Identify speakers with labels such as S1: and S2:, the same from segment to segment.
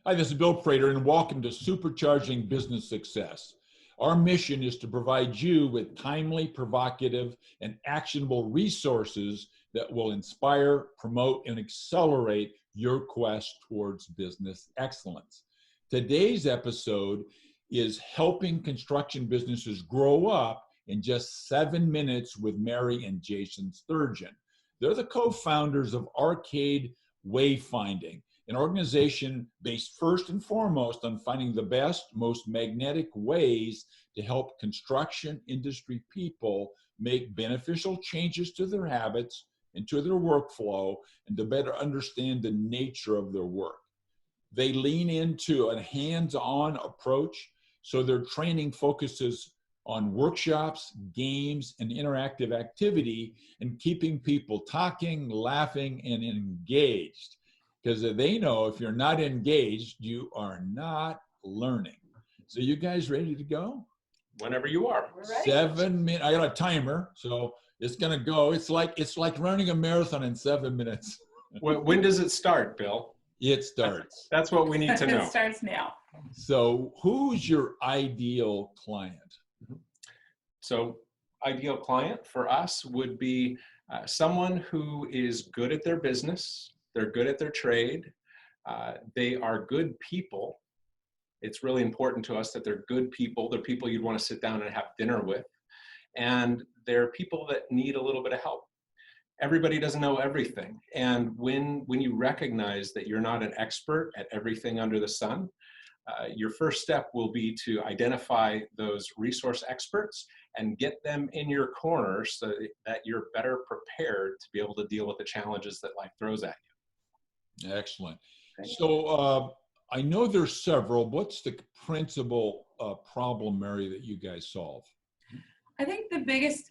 S1: Hi, this is Bill Prater, and welcome to Supercharging Business Success. Our mission is to provide you with timely, provocative, and actionable resources that will inspire, promote, and accelerate your quest towards business excellence. Today's episode is helping construction businesses grow up in just 7 minutes with Mary and Jason Sturgeon. They're the co-founders of Arcade Wayfinding, an organization based first and foremost on finding the best, most magnetic ways to help construction industry people make beneficial changes to their habits and to their workflow and to better understand the nature of their work. They lean into a hands-on approach, so their training focuses on workshops, games, and interactive activity, and keeping people talking, laughing, and engaged. Because they know if you're not engaged, you are not learning. So you guys ready to go?
S2: Whenever you are.
S1: 7 minutes. I got a timer, so it's gonna go. It's like running a marathon in 7 minutes.
S2: When does it start, Bill?
S1: It starts.
S2: That's what we need to know.
S3: It starts now.
S1: So who's your ideal client?
S2: So ideal client for us would be someone who is good at their business. They're good at their trade. They are good people. It's really important to us that they're good people. They're people you'd want to sit down and have dinner with. And they're people that need a little bit of help. Everybody doesn't know everything. And when you recognize that you're not an expert at everything under the sun, your first step will be to identify those resource experts and get them in your corner so that you're better prepared to be able to deal with the challenges that life throws at you.
S1: Excellent. So I know there's several. What's the principal problem, Mary, that you guys solve?
S3: I think the biggest,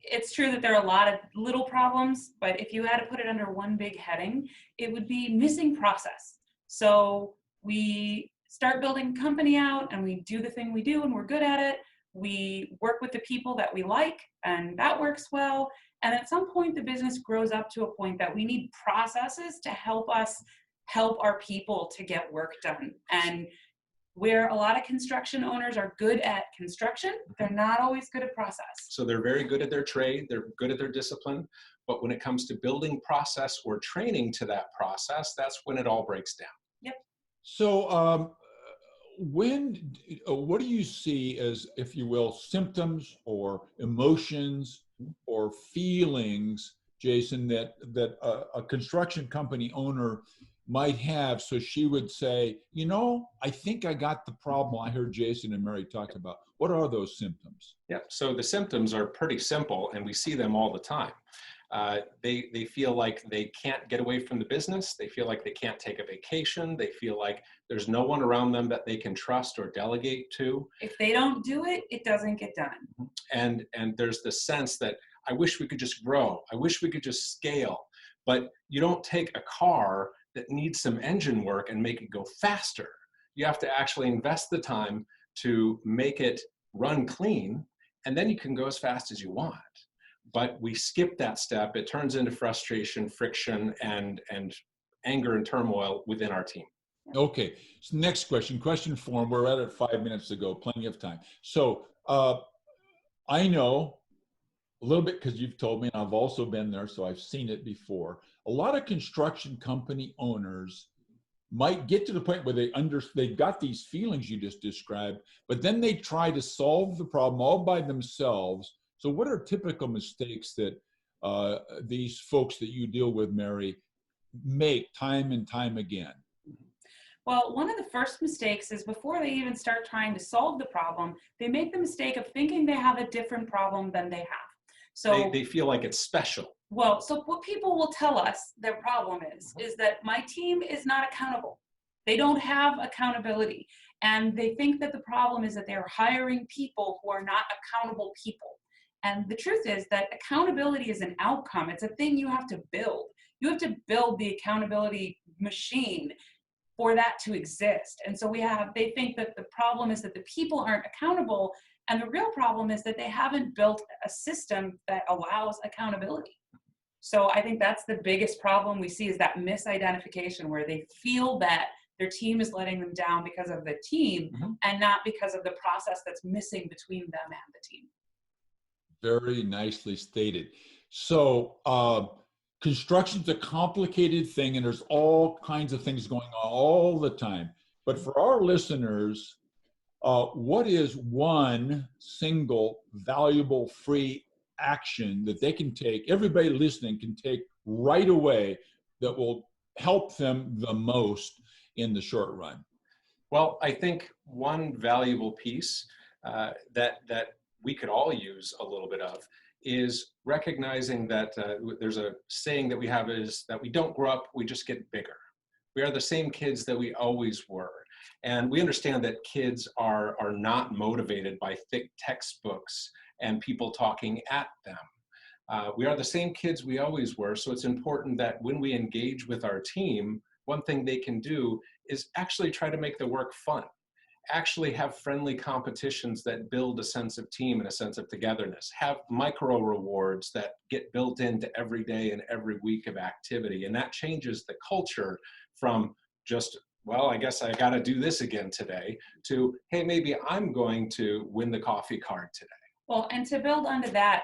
S3: it's true that there are a lot of little problems, but if you had to put it under one big heading, it would be missing process. So we start building a company out and we do the thing we do and we're good at it. We work with the people that we like and that works well. And at some point, the business grows up to a point that we need processes to help us help our people to get work done. And where a lot of construction owners are good at construction, they're not always good at process.
S2: So they're very good at their trade, they're good at their discipline, but when it comes to building process or training to that process, that's when it all breaks down.
S3: Yep.
S1: So what do you see as, if you will, symptoms or emotions or feelings, Jason, that a construction company owner might have, so she would say, you know, I think I got the problem I heard Jason and Mary talk about. What are those symptoms?
S2: Yeah, so the symptoms are pretty simple and we see them all the time. They feel like they can't get away from the business. They feel like they can't take a vacation. They feel like there's no one around them that they can trust or delegate to.
S3: If they don't do it, it doesn't get done.
S2: And there's the sense that I wish we could just grow. I wish we could just scale. But you don't take a car that needs some engine work and make it go faster. You have to actually invest the time to make it run clean, and then you can go as fast as you want. But we skip that step. It turns into frustration, friction, and anger and turmoil within our team.
S1: Okay, so next question form. We're at it 5 minutes ago, plenty of time. So I know a little bit because you've told me, and I've also been there, so I've seen it before. A lot of construction company owners might get to the point where they've got these feelings you just described, but then they try to solve the problem all by themselves. So what are typical mistakes that these folks that you deal with, Mary, make time and time again?
S3: Well, one of the first mistakes is before they even start trying to solve the problem, they make the mistake of thinking they have a different problem than they have. So
S2: they feel like it's special.
S3: Well, so what people will tell us their problem is that my team is not accountable. They don't have accountability. And they think that the problem is that they're hiring people who are not accountable people. And the truth is that accountability is an outcome. It's a thing you have to build. You have to build the accountability machine for that to exist. And so they think that the problem is that the people aren't accountable. And the real problem is that they haven't built a system that allows accountability. So I think that's the biggest problem we see, is that misidentification where they feel that their team is letting them down because of the team and not because of the process that's missing between them and the team.
S1: Very nicely stated. So construction's a complicated thing, and there's all kinds of things going on all the time. But for our listeners, what is one single valuable free action that they can take, everybody listening can take right away, that will help them the most in the short run?
S2: Well, I think one valuable piece that we could all use a little bit of is recognizing that there's a saying that we have, is that we don't grow up, we just get bigger. We are the same kids that we always were. And we understand that kids are not motivated by thick textbooks and people talking at them. We are the same kids we always were, so it's important that when we engage with our team, one thing they can do is actually try to make the work fun. Actually have friendly competitions that build a sense of team and a sense of togetherness. Have micro rewards that get built into every day and every week of activity. And that changes the culture from just, well, I guess I got to do this again today, to, hey, maybe I'm going to win the coffee card today.
S3: Well, and to build onto that,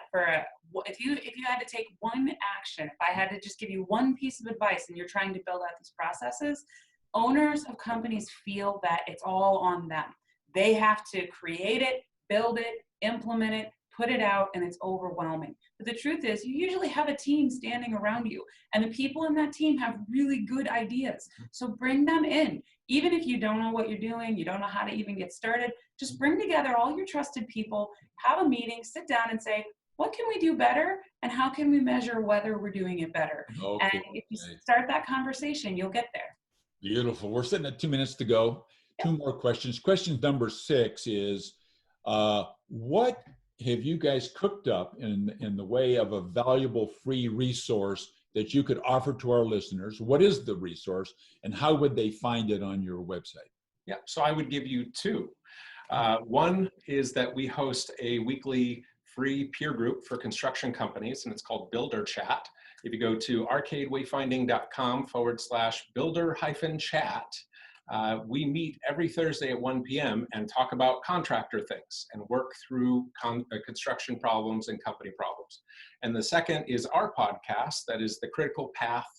S3: if you had to take one action, if I had to just give you one piece of advice and you're trying to build out these processes, owners of companies feel that it's all on them. They have to create it, build it, implement it, put it out, and it's overwhelming. But the truth is, you usually have a team standing around you, and the people in that team have really good ideas. So bring them in. Even if you don't know what you're doing, you don't know how to even get started, just bring together all your trusted people, have a meeting, sit down and say, what can we do better, and how can we measure whether we're doing it better? Okay. And if you start that conversation, you'll get there.
S1: Beautiful. We're sitting at 2 minutes to go. Two more questions. Question number 6 is, what have you guys cooked up in the way of a valuable free resource that you could offer to our listeners? What is the resource, and how would they find it on your website?
S2: Yeah, so I would give you 2. One is that we host a weekly free peer group for construction companies, and it's called Builder Chat. If you go to arcadewayfinding.com/builder-chat, we meet every Thursday at 1 p.m. and talk about contractor things and work through construction problems and company problems. And the second is our podcast, that is the Critical Path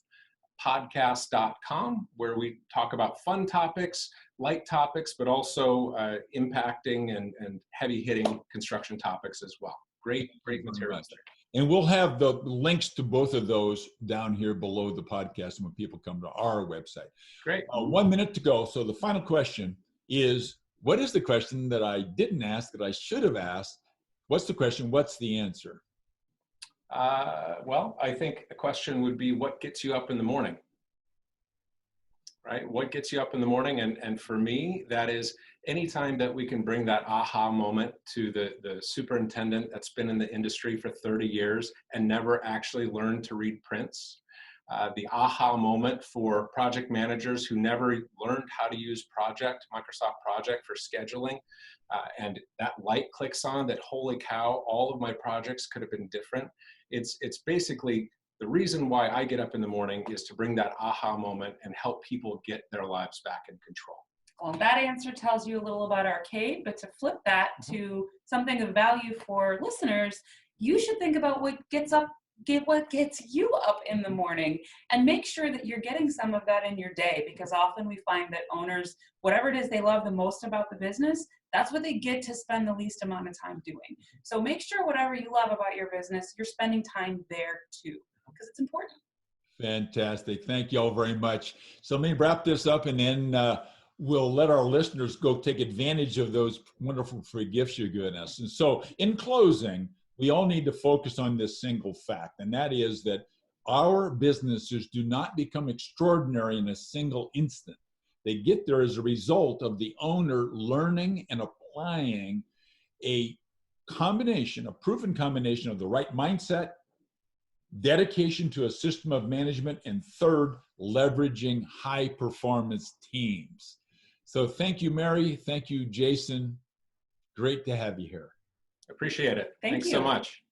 S2: podcast.com, where we talk about fun topics, light topics, but also impacting and heavy hitting construction topics as well. Great materials there.
S1: And we'll have the links to both of those down here below the podcast when people come to our website.
S2: Great.
S1: 1 minute to go. So the final question is, what is the question that I didn't ask that I should have asked? What's the question? What's the answer?
S2: Well, I think the question would be, what gets you up in the morning? Right? What gets you up in the morning? And for me, that is anytime that we can bring that aha moment to the superintendent that's been in the industry for 30 years and never actually learned to read prints. The aha moment for project managers who never learned how to use Microsoft Project for scheduling. And that light clicks on that, holy cow, all of my projects could have been different. It's basically the reason why I get up in the morning is to bring that aha moment and help people get their lives back in control.
S3: Well, that answer tells you a little about Arcade, but to flip that to something of value for listeners, you should think about what gets you up in the morning, and make sure that you're getting some of that in your day, because often we find that owners, whatever it is they love the most about the business, that's what they get to spend the least amount of time doing. So make sure whatever you love about your business, you're spending time there too, because it's important.
S1: Fantastic. Thank you all very much. So let me wrap this up, and then we'll let our listeners go take advantage of those wonderful free gifts you're giving us. And so in closing, we all need to focus on this single fact, and that is that our businesses do not become extraordinary in a single instant. They get there as a result of the owner learning and applying a proven combination of the right mindset, dedication to a system of management, and third, leveraging high performance teams. So thank you, Mary. Thank you, Jason. Great to have you here.
S2: Appreciate it.
S3: Thanks
S2: so much.